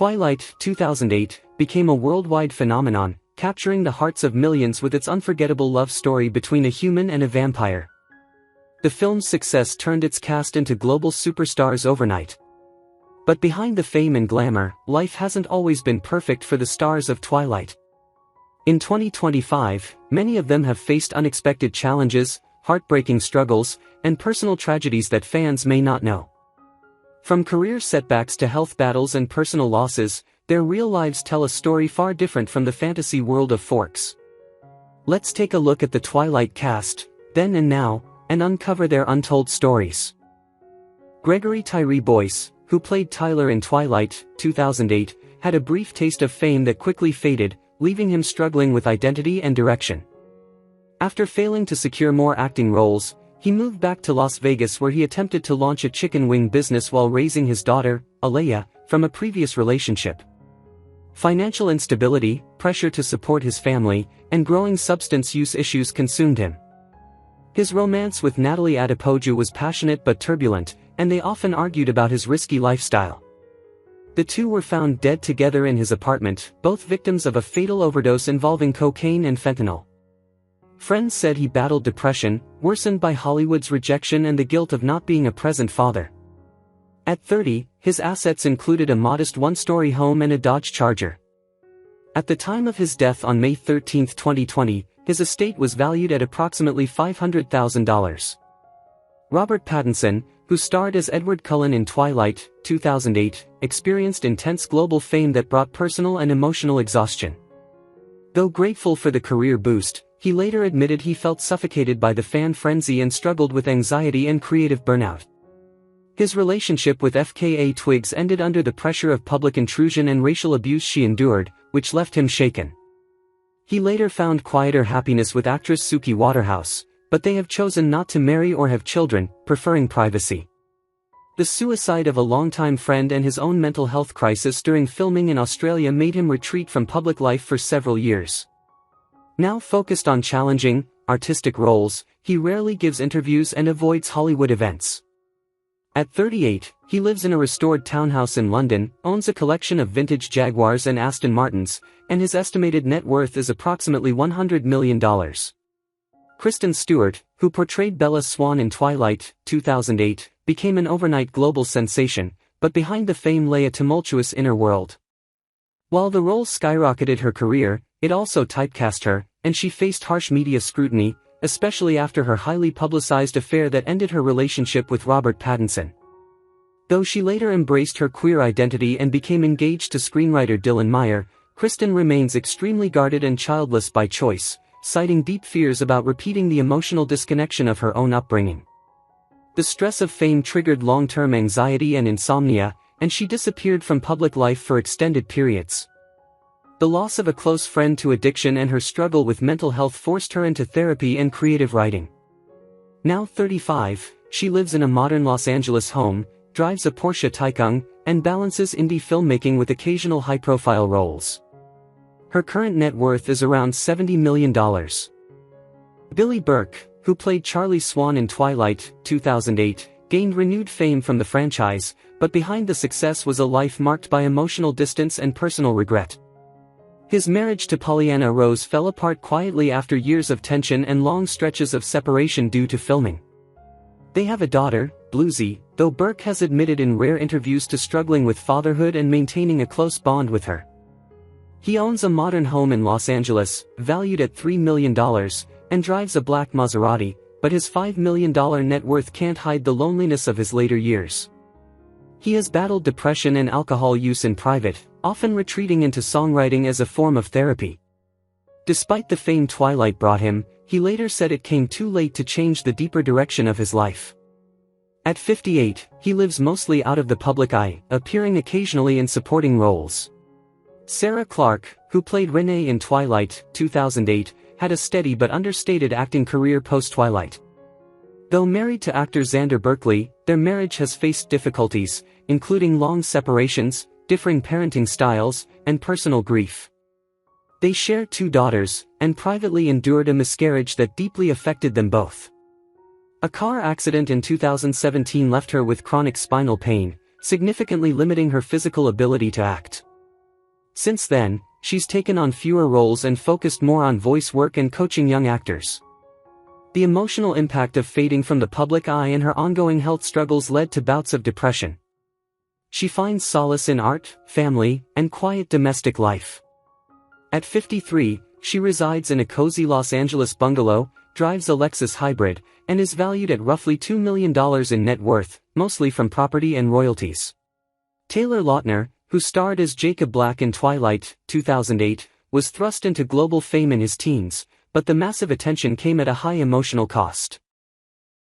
Twilight, 2008, became a worldwide phenomenon, capturing the hearts of millions with its unforgettable love story between a human and a vampire. The film's success turned its cast into global superstars overnight. But behind the fame and glamour, life hasn't always been perfect for the stars of Twilight. In 2025, many of them have faced unexpected challenges, heartbreaking struggles, and personal tragedies that fans may not know. From career setbacks to health battles and personal losses, their real lives tell a story far different from the fantasy world of Forks. Let's take a look at the Twilight cast, then and now, and uncover their untold stories. Gregory Boyce, who played Tyler in Twilight, 2008, had a brief taste of fame that quickly faded, leaving him struggling with identity and direction. After failing to secure more acting roles, he moved back to Las Vegas where he attempted to launch a chicken wing business while raising his daughter, Alea, from a previous relationship. Financial instability, pressure to support his family, and growing substance use issues consumed him. His romance with Natalie Adepoju was passionate but turbulent, and they often argued about his risky lifestyle. The two were found dead together in his apartment, both victims of a fatal overdose involving cocaine and fentanyl. Friends said he battled depression, worsened by Hollywood's rejection and the guilt of not being a present father. At 30, his assets included a modest one-story home and a Dodge Charger. At the time of his death on May 13, 2020, his estate was valued at approximately $500,000. Robert Pattinson, who starred as Edward Cullen in Twilight, 2008, experienced intense global fame that brought personal and emotional exhaustion. Though grateful for the career boost, he later admitted he felt suffocated by the fan frenzy and struggled with anxiety and creative burnout. His relationship with FKA Twigs ended under the pressure of public intrusion and racial abuse she endured, which left him shaken. He later found quieter happiness with actress Suki Waterhouse, but they have chosen not to marry or have children, preferring privacy. The suicide of a longtime friend and his own mental health crisis during filming in Australia made him retreat from public life for several years. Now focused on challenging, artistic roles, he rarely gives interviews and avoids Hollywood events. At 38, he lives in a restored townhouse in London, owns a collection of vintage Jaguars and Aston Martins, and his estimated net worth is approximately $100 million. Kristen Stewart, who portrayed Bella Swan in Twilight, 2008, became an overnight global sensation, but behind the fame lay a tumultuous inner world. While the role skyrocketed her career, it also typecast her, and she faced harsh media scrutiny, especially after her highly publicized affair that ended her relationship with Robert Pattinson. Though she later embraced her queer identity and became engaged to screenwriter Dylan Meyer, Kristen remains extremely guarded and childless by choice, citing deep fears about repeating the emotional disconnection of her own upbringing. The stress of fame triggered long-term anxiety and insomnia, and she disappeared from public life for extended periods. The loss of a close friend to addiction and her struggle with mental health forced her into therapy and creative writing. Now 35, she lives in a modern Los Angeles home, drives a Porsche Taycan, and balances indie filmmaking with occasional high-profile roles. Her current net worth is around $70 million. Billy Burke, who played Charlie Swan in Twilight, 2008, gained renewed fame from the franchise, but behind the success was a life marked by emotional distance and personal regret. His marriage to Pollyanna Rose fell apart quietly after years of tension and long stretches of separation due to filming. They have a daughter, Bluesy, though Burke has admitted in rare interviews to struggling with fatherhood and maintaining a close bond with her. He owns a modern home in Los Angeles, valued at $3 million, and drives a black Maserati, but his $5 million net worth can't hide the loneliness of his later years. He has battled depression and alcohol use in private, often retreating into songwriting as a form of therapy. Despite the fame Twilight brought him, he later said it came too late to change the deeper direction of his life. At 58, he lives mostly out of the public eye, appearing occasionally in supporting roles. Sarah Clarke, who played Renee in Twilight, 2008, had a steady but understated acting career post-Twilight. Though married to actor Xander Berkeley, their marriage has faced difficulties, including long separations, differing parenting styles, and personal grief. They share 2 daughters, and privately endured a miscarriage that deeply affected them both. A car accident in 2017 left her with chronic spinal pain, significantly limiting her physical ability to act. Since then, she's taken on fewer roles and focused more on voice work and coaching young actors. The emotional impact of fading from the public eye and her ongoing health struggles led to bouts of depression. She finds solace in art, family, and quiet domestic life. At 53, she resides in a cozy Los Angeles bungalow, drives a Lexus hybrid, and is valued at roughly $2 million in net worth, mostly from property and royalties. Taylor Lautner, who starred as Jacob Black in Twilight, 2008, was thrust into global fame in his teens, but the massive attention came at a high emotional cost.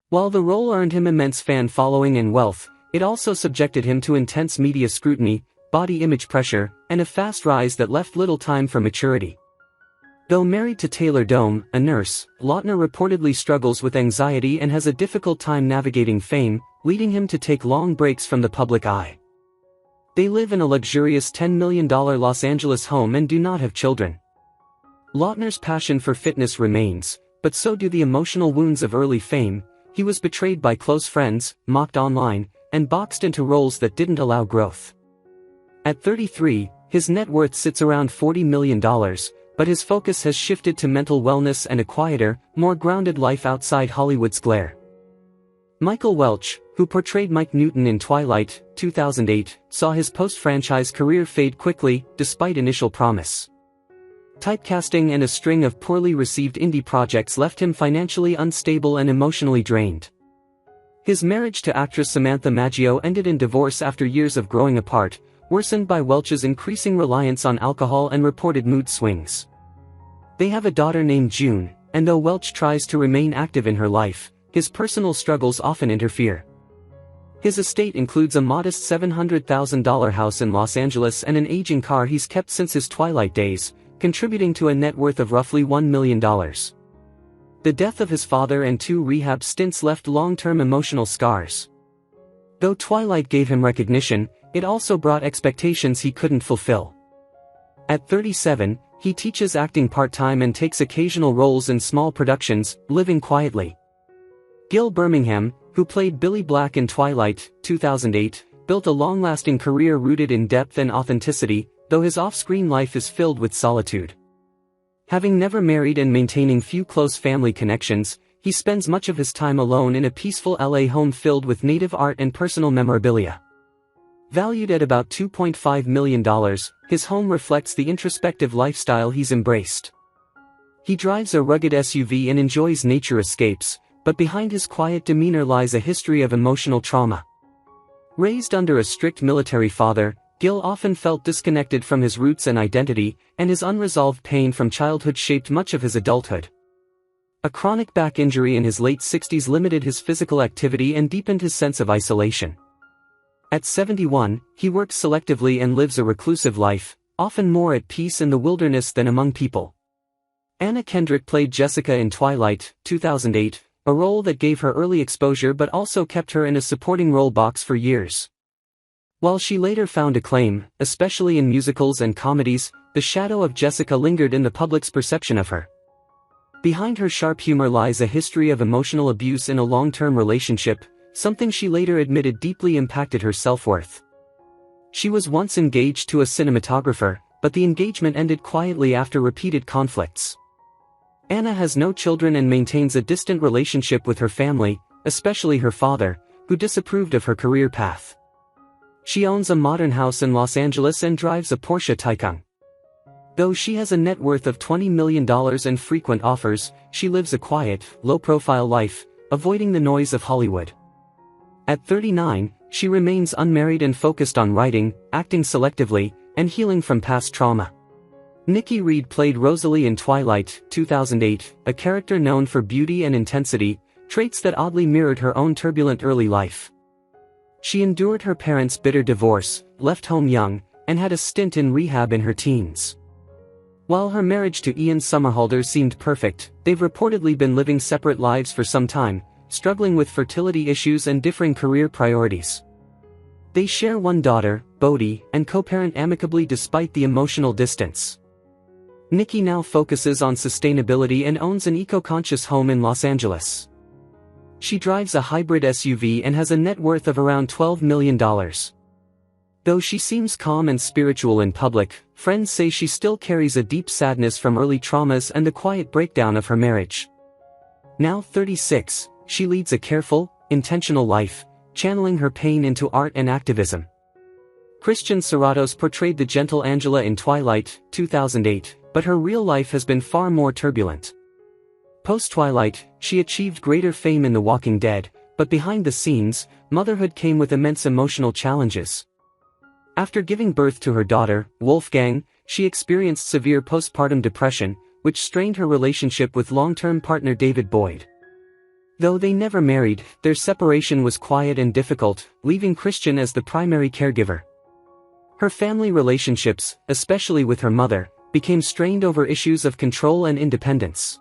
While the role earned him immense fan following and wealth, it also subjected him to intense media scrutiny, body image pressure, and a fast rise that left little time for maturity. Though married to Taylor Dome, a nurse, Lautner reportedly struggles with anxiety and has a difficult time navigating fame, leading him to take long breaks from the public eye. They live in a luxurious $10 million Los Angeles home and do not have children. Lautner's passion for fitness remains, but so do the emotional wounds of early fame. He was betrayed by close friends, mocked online, and boxed into roles that didn't allow growth. At 33, his net worth sits around $40 million, but his focus has shifted to mental wellness and a quieter, more grounded life outside Hollywood's glare. Michael Welch, who portrayed Mike Newton in Twilight, 2008, saw his post-franchise career fade quickly, despite initial promise. Typecasting and a string of poorly received indie projects left him financially unstable and emotionally drained. His marriage to actress Samantha Maggio ended in divorce after years of growing apart, worsened by Welch's increasing reliance on alcohol and reported mood swings. They have a daughter named June, and though Welch tries to remain active in her life, his personal struggles often interfere. His estate includes a modest $700,000 house in Los Angeles and an aging car he's kept since his Twilight days, contributing to a net worth of roughly $1 million. The death of his father and 2 rehab stints left long-term emotional scars. Though Twilight gave him recognition, it also brought expectations he couldn't fulfill. At 37, he teaches acting part-time and takes occasional roles in small productions, living quietly. Gil Birmingham, who played Billy Black in Twilight, 2008, built a long-lasting career rooted in depth and authenticity, though his off-screen life is filled with solitude. Having never married and maintaining few close family connections, he spends much of his time alone in a peaceful LA home filled with native art and personal memorabilia. Valued at about $2.5 million, his home reflects the introspective lifestyle he's embraced. He drives a rugged SUV and enjoys nature escapes, but behind his quiet demeanor lies a history of emotional trauma. Raised under a strict military father, Gil often felt disconnected from his roots and identity, and his unresolved pain from childhood shaped much of his adulthood. A chronic back injury in his late 60s limited his physical activity and deepened his sense of isolation. At 71, he works selectively and lives a reclusive life, often more at peace in the wilderness than among people. Anna Kendrick played Jessica in Twilight, 2008, a role that gave her early exposure but also kept her in a supporting role box for years. While she later found acclaim, especially in musicals and comedies, the shadow of Jessica lingered in the public's perception of her. Behind her sharp humor lies a history of emotional abuse in a long-term relationship, something she later admitted deeply impacted her self-worth. She was once engaged to a cinematographer, but the engagement ended quietly after repeated conflicts. Anna has no children and maintains a distant relationship with her family, especially her father, who disapproved of her career path. She owns a modern house in Los Angeles and drives a Porsche Taycan. Though she has a net worth of $20 million and frequent offers, she lives a quiet, low-profile life, avoiding the noise of Hollywood. At 39, she remains unmarried and focused on writing, acting selectively, and healing from past trauma. Nikki Reed played Rosalie in Twilight, 2008, a character known for beauty and intensity, traits that oddly mirrored her own turbulent early life. She endured her parents' bitter divorce, left home young, and had a stint in rehab in her teens. While her marriage to Ian Somerhalder seemed perfect, they've reportedly been living separate lives for some time, struggling with fertility issues and differing career priorities. They share one daughter, Bodhi, and co-parent amicably despite the emotional distance. Nikki now focuses on sustainability and owns an eco-conscious home in Los Angeles. She drives a hybrid SUV and has a net worth of around $12 million. Though she seems calm and spiritual in public, friends say she still carries a deep sadness from early traumas and the quiet breakdown of her marriage. Now 36, she leads a careful, intentional life, channeling her pain into art and activism. Kristen Serratos portrayed the gentle Angela in Twilight, 2008, but her real life has been far more turbulent. Post-Twilight, she achieved greater fame in The Walking Dead, but behind the scenes, motherhood came with immense emotional challenges. After giving birth to her daughter, Wolfgang, she experienced severe postpartum depression, which strained her relationship with long-term partner David Boyd. Though they never married, their separation was quiet and difficult, leaving Kristen as the primary caregiver. Her family relationships, especially with her mother, became strained over issues of control and independence.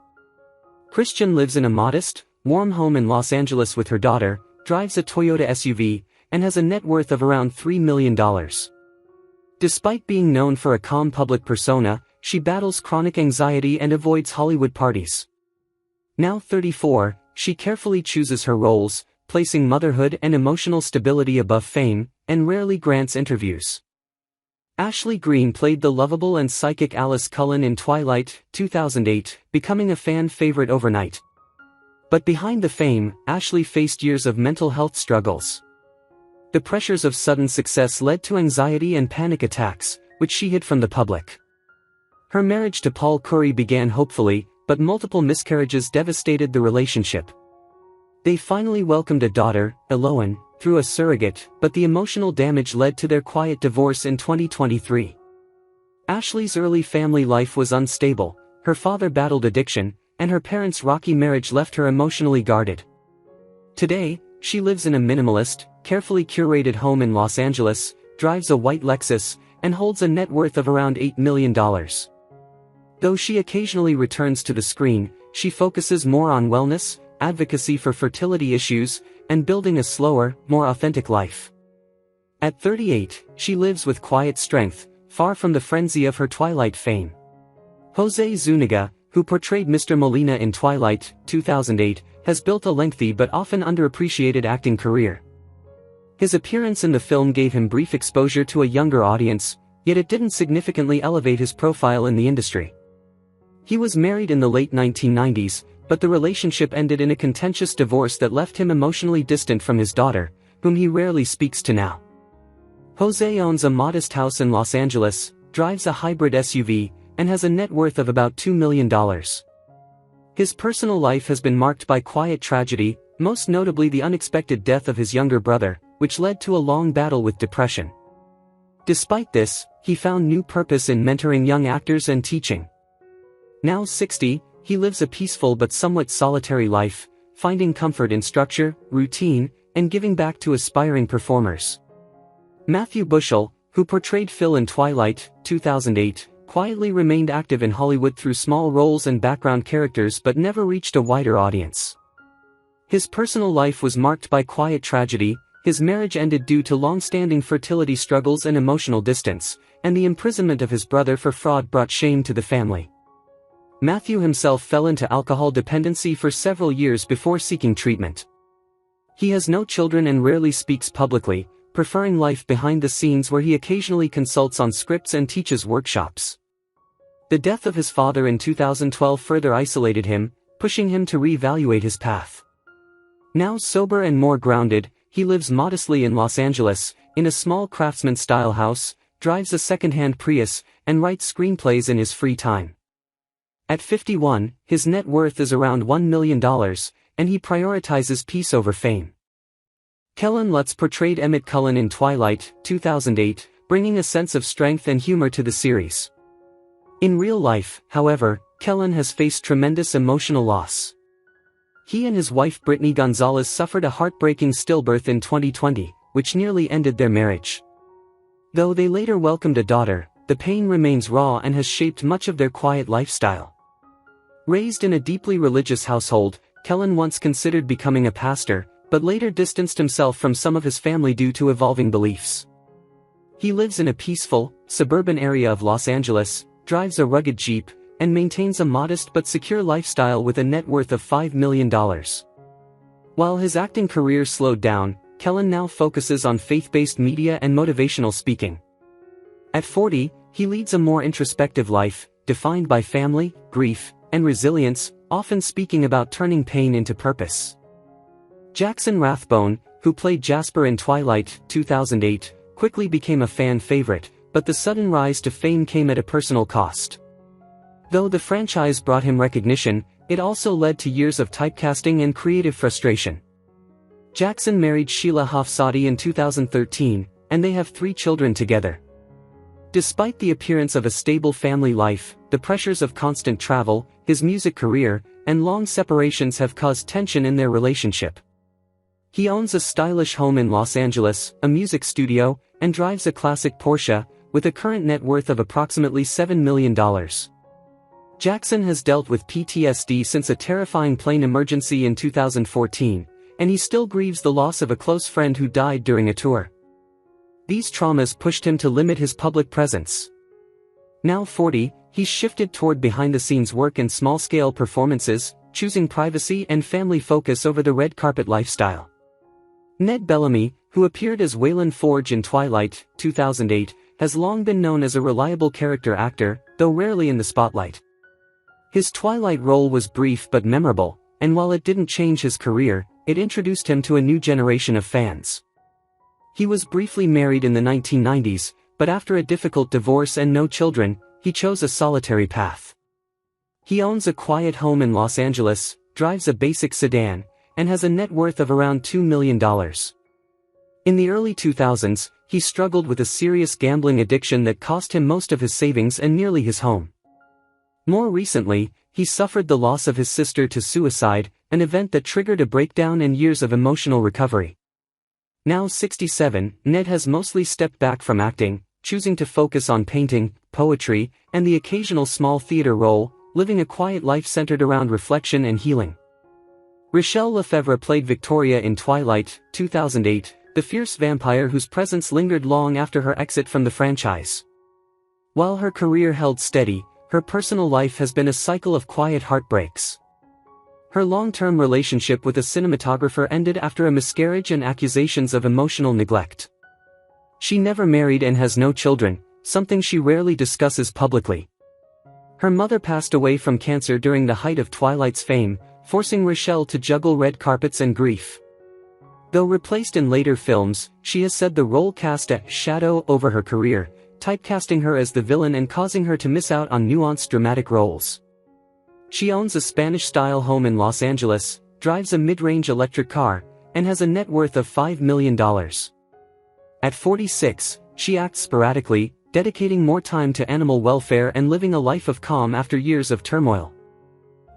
Kristen lives in a modest, warm home in Los Angeles with her daughter, drives a Toyota SUV, and has a net worth of around $3 million. Despite being known for a calm public persona, she battles chronic anxiety and avoids Hollywood parties. Now 34, she carefully chooses her roles, placing motherhood and emotional stability above fame, and rarely grants interviews. Ashley Greene played the lovable and psychic Alice Cullen in Twilight, 2008, becoming a fan favorite overnight. But behind the fame, Ashley faced years of mental health struggles. The pressures of sudden success led to anxiety and panic attacks, which she hid from the public. Her marriage to Paul Curry began hopefully, but multiple miscarriages devastated the relationship. They finally welcomed a daughter, Eloan, through a surrogate, but the emotional damage led to their quiet divorce in 2023. Ashley's early family life was unstable, her father battled addiction, and her parents' rocky marriage left her emotionally guarded. Today, she lives in a minimalist, carefully curated home in Los Angeles, drives a white Lexus, and holds a net worth of around $8 million. Though she occasionally returns to the screen, she focuses more on wellness, advocacy for fertility issues, and building a slower, more authentic life. At 38, she lives with quiet strength, far from the frenzy of her Twilight fame. Jose Zuniga, who portrayed Mr. Molina in Twilight, 2008, has built a lengthy but often underappreciated acting career. His appearance in the film gave him brief exposure to a younger audience, yet it didn't significantly elevate his profile in the industry. He was married in the late 1990s, but the relationship ended in a contentious divorce that left him emotionally distant from his daughter, whom he rarely speaks to now. Jose owns a modest house in Los Angeles, drives a hybrid SUV, and has a net worth of about $2 million. His personal life has been marked by quiet tragedy, most notably the unexpected death of his younger brother, which led to a long battle with depression. Despite this, he found new purpose in mentoring young actors and teaching. Now 60, he lives a peaceful but somewhat solitary life, finding comfort in structure, routine, and giving back to aspiring performers. Matthew Bushell, who portrayed Phil in Twilight, 2008, quietly remained active in Hollywood through small roles and background characters but never reached a wider audience. His personal life was marked by quiet tragedy, his marriage ended due to long-standing fertility struggles and emotional distance, and the imprisonment of his brother for fraud brought shame to the family. Matthew himself fell into alcohol dependency for several years before seeking treatment. He has no children and rarely speaks publicly, preferring life behind the scenes where he occasionally consults on scripts and teaches workshops. The death of his father in 2012 further isolated him, pushing him to reevaluate his path. Now sober and more grounded, he lives modestly in Los Angeles, in a small craftsman-style house, drives a second-hand Prius, and writes screenplays in his free time. At 51, his net worth is around $1 million, and he prioritizes peace over fame. Kellan Lutz portrayed Emmett Cullen in Twilight, 2008, bringing a sense of strength and humor to the series. In real life, however, Kellan has faced tremendous emotional loss. He and his wife Brittany Gonzalez suffered a heartbreaking stillbirth in 2020, which nearly ended their marriage. Though they later welcomed a daughter, the pain remains raw and has shaped much of their quiet lifestyle. Raised in a deeply religious household, Kellan once considered becoming a pastor, but later distanced himself from some of his family due to evolving beliefs. He lives in a peaceful, suburban area of Los Angeles, drives a rugged Jeep, and maintains a modest but secure lifestyle with a net worth of $5 million. While his acting career slowed down, Kellan now focuses on faith-based media and motivational speaking. At 40, he leads a more introspective life, defined by family, grief, and resilience, often speaking about turning pain into purpose. Jackson Rathbone, who played Jasper in Twilight, 2008, quickly became a fan favorite, but the sudden rise to fame came at a personal cost. Though the franchise brought him recognition, it also led to years of typecasting and creative frustration. Jackson married Sheila Hafsadi in 2013, and they have 3 children together. Despite the appearance of a stable family life, the pressures of constant travel, his music career, and long separations have caused tension in their relationship. He owns a stylish home in Los Angeles, a music studio, and drives a classic Porsche, with a current net worth of approximately $7 million. Jackson has dealt with PTSD since a terrifying plane emergency in 2014, and he still grieves the loss of a close friend who died during a tour. These traumas pushed him to limit his public presence. Now 40, he's shifted toward behind-the-scenes work and small-scale performances, choosing privacy and family focus over the red carpet lifestyle. Ned Bellamy, who appeared as Waylon Forge in Twilight, 2008, has long been known as a reliable character actor, though rarely in the spotlight. His Twilight role was brief but memorable, and while it didn't change his career, it introduced him to a new generation of fans. He was briefly married in the 1990s, but after a difficult divorce and no children, he chose a solitary path. He owns a quiet home in Los Angeles, drives a basic sedan, and has a net worth of around $2 million. In the early 2000s, he struggled with a serious gambling addiction that cost him most of his savings and nearly his home. More recently, he suffered the loss of his sister to suicide, an event that triggered a breakdown and years of emotional recovery. Now 67, Ned has mostly stepped back from acting, choosing to focus on painting, poetry, and the occasional small theater role, living a quiet life centered around reflection and healing. Rachelle Lefevre played Victoria in Twilight, 2008, the fierce vampire whose presence lingered long after her exit from the franchise. While her career held steady, her personal life has been a cycle of quiet heartbreaks. Her long-term relationship with a cinematographer ended after a miscarriage and accusations of emotional neglect. She never married and has no children, something she rarely discusses publicly. Her mother passed away from cancer during the height of Twilight's fame, forcing Rachelle to juggle red carpets and grief. Though replaced in later films, she has said the role cast a shadow over her career, typecasting her as the villain and causing her to miss out on nuanced dramatic roles. She owns a Spanish-style home in Los Angeles, drives a mid-range electric car, and has a net worth of $5 million. At 46, she acts sporadically, dedicating more time to animal welfare and living a life of calm after years of turmoil.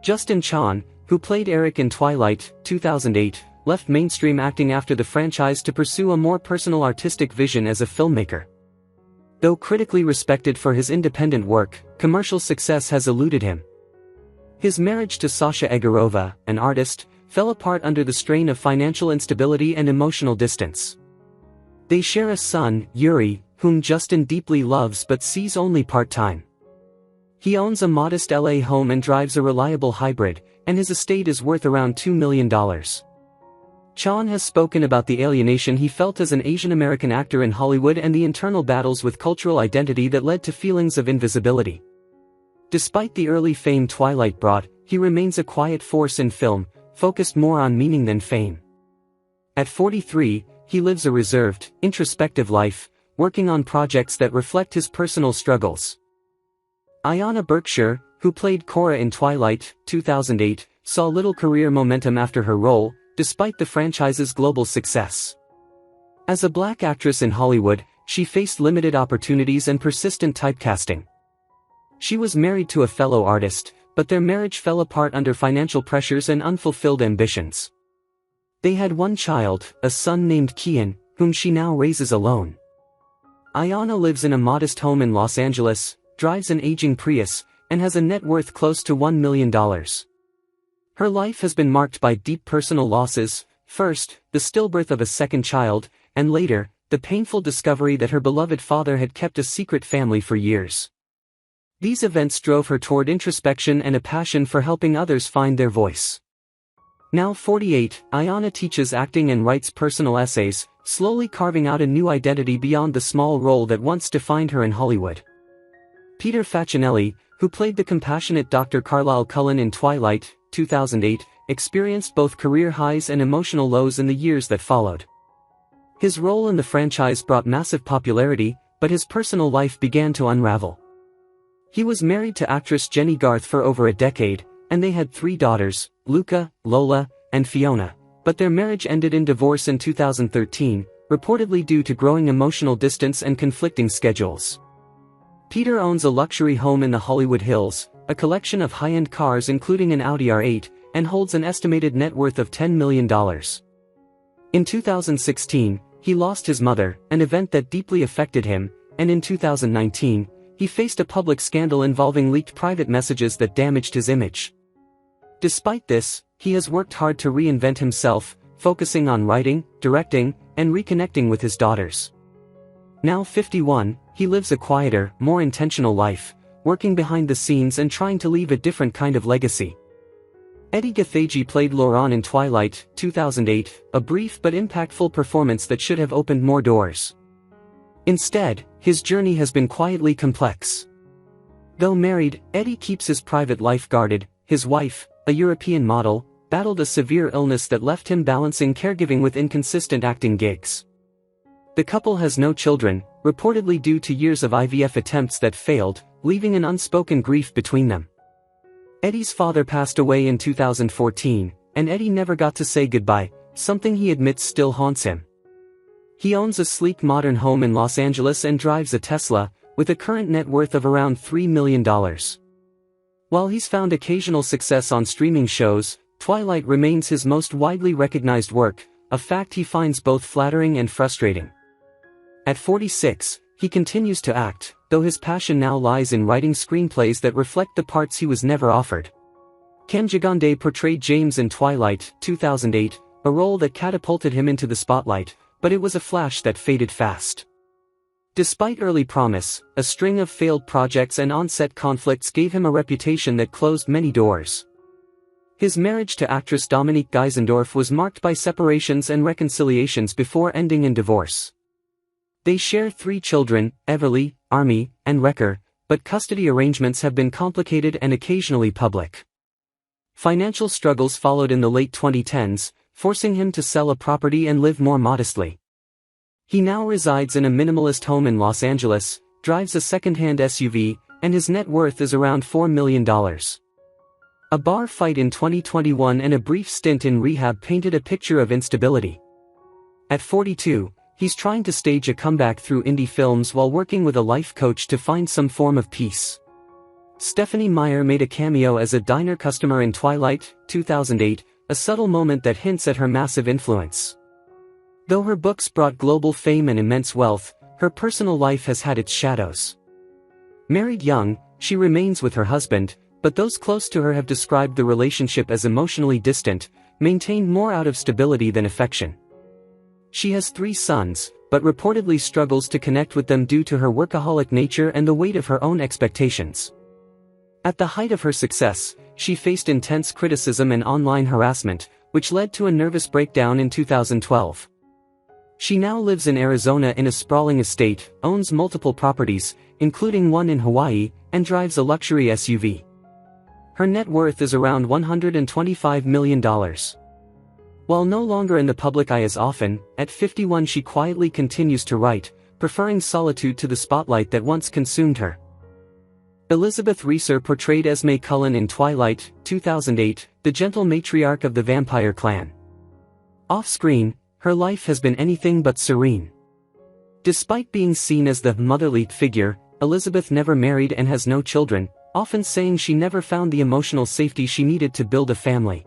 Justin Chon, who played Eric in Twilight, 2008, left mainstream acting after the franchise to pursue a more personal artistic vision as a filmmaker. Though critically respected for his independent work, commercial success has eluded him. His marriage to Sasha Egorova, an artist, fell apart under the strain of financial instability and emotional distance. They share a son, Yuri, whom Justin deeply loves but sees only part-time. He owns a modest LA home and drives a reliable hybrid, and his estate is worth around $2 million. Chon has spoken about the alienation he felt as an Asian American actor in Hollywood and the internal battles with cultural identity that led to feelings of invisibility. Despite the early fame Twilight brought, he remains a quiet force in film, focused more on meaning than fame. At 43, he lives a reserved, introspective life, working on projects that reflect his personal struggles. Ayanna Berkshire, who played Cora in Twilight, 2008, saw little career momentum after her role, despite the franchise's global success. As a black actress in Hollywood, she faced limited opportunities and persistent typecasting. She was married to a fellow artist, but their marriage fell apart under financial pressures and unfulfilled ambitions. They had one child, a son named Kian, whom she now raises alone. Ayanna lives in a modest home in Los Angeles, drives an aging Prius, and has a net worth close to $1 million. Her life has been marked by deep personal losses, first, the stillbirth of a second child, and later, the painful discovery that her beloved father had kept a secret family for years. These events drove her toward introspection and a passion for helping others find their voice. Now 48, Ayanna teaches acting and writes personal essays, slowly carving out a new identity beyond the small role that once defined her in Hollywood. Peter Facinelli, who played the compassionate Dr. Carlisle Cullen in Twilight, 2008, experienced both career highs and emotional lows in the years that followed. His role in the franchise brought massive popularity, but his personal life began to unravel. He was married to actress Jenny Garth for over a decade, and they had 3 daughters, Luca, Lola, and Fiona, but their marriage ended in divorce in 2013, reportedly due to growing emotional distance and conflicting schedules. Peter owns a luxury home in the Hollywood Hills, a collection of high-end cars including an Audi R8, and holds an estimated net worth of $10 million. In 2016, he lost his mother, an event that deeply affected him, and in 2019, he faced a public scandal involving leaked private messages that damaged his image. Despite this, he has worked hard to reinvent himself, focusing on writing, directing, and reconnecting with his daughters. Now 51, he lives a quieter, more intentional life, working behind the scenes and trying to leave a different kind of legacy. Edi Gathegi played Laurent in Twilight, 2008, a brief but impactful performance that should have opened more doors. Instead, his journey has been quietly complex. Though married, Edi keeps his private life guarded. His wife, a European model, battled a severe illness that left him balancing caregiving with inconsistent acting gigs. The couple has no children, reportedly due to years of IVF attempts that failed, leaving an unspoken grief between them. Edi's father passed away in 2014, and Edi never got to say goodbye, something he admits still haunts him. He owns a sleek modern home in Los Angeles and drives a Tesla, with a current net worth of around $3 million. While he's found occasional success on streaming shows, Twilight remains his most widely recognized work, a fact he finds both flattering and frustrating. At 46, he continues to act, though his passion now lies in writing screenplays that reflect the parts he was never offered. Ken Gigande portrayed James in Twilight, 2008, a role that catapulted him into the spotlight, but it was a flash that faded fast. Despite early promise, a string of failed projects and on-set conflicts gave him a reputation that closed many doors. His marriage to actress Dominique Geisendorf was marked by separations and reconciliations before ending in divorce. They share 3 children, Everly, Army, and Wrecker, but custody arrangements have been complicated and occasionally public. Financial struggles followed in the late 2010s, forcing him to sell a property and live more modestly. He now resides in a minimalist home in Los Angeles, drives a second-hand SUV, and his net worth is around $4 million. A bar fight in 2021 and a brief stint in rehab painted a picture of instability. At 42, he's trying to stage a comeback through indie films while working with a life coach to find some form of peace. Stephenie Meyer made a cameo as a diner customer in Twilight, 2008, a subtle moment that hints at her massive influence. Though her books brought global fame and immense wealth, her personal life has had its shadows. Married young, she remains with her husband, but those close to her have described the relationship as emotionally distant, maintained more out of stability than affection. She has 3 sons, but reportedly struggles to connect with them due to her workaholic nature and the weight of her own expectations. At the height of her success, she faced intense criticism and online harassment, which led to a nervous breakdown in 2012. She now lives in Arizona in a sprawling estate, owns multiple properties, including one in Hawaii, and drives a luxury SUV. Her net worth is around $125 million. While no longer in the public eye as often, at 51 she quietly continues to write, preferring solitude to the spotlight that once consumed her. Elizabeth Reeser portrayed Esme Cullen in Twilight, 2008, the gentle matriarch of the vampire clan. Off-screen, her life has been anything but serene. Despite being seen as the motherly figure, Elizabeth never married and has no children, often saying she never found the emotional safety she needed to build a family.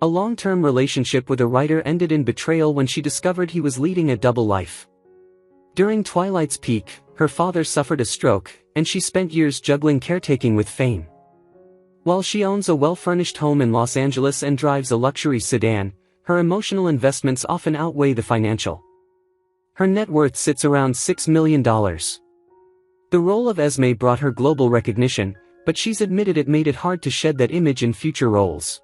A long-term relationship with a writer ended in betrayal when she discovered he was leading a double life. During Twilight's peak, her father suffered a stroke, and she spent years juggling caretaking with fame. While she owns a well-furnished home in Los Angeles and drives a luxury sedan, her emotional investments often outweigh the financial. Her net worth sits around $6 million. The role of Esme brought her global recognition, but she's admitted it made it hard to shed that image in future roles.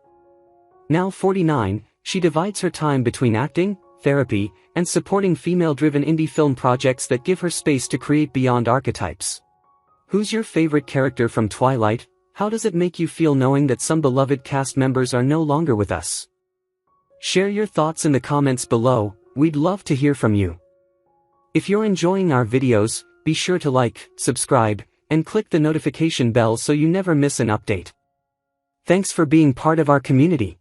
Now 49, she divides her time between acting, therapy, and supporting female-driven indie film projects that give her space to create beyond archetypes. Who's your favorite character from Twilight? How does it make you feel knowing that some beloved cast members are no longer with us? Share your thoughts in the comments below, we'd love to hear from you. If you're enjoying our videos, be sure to like, subscribe, and click the notification bell so you never miss an update. Thanks for being part of our community.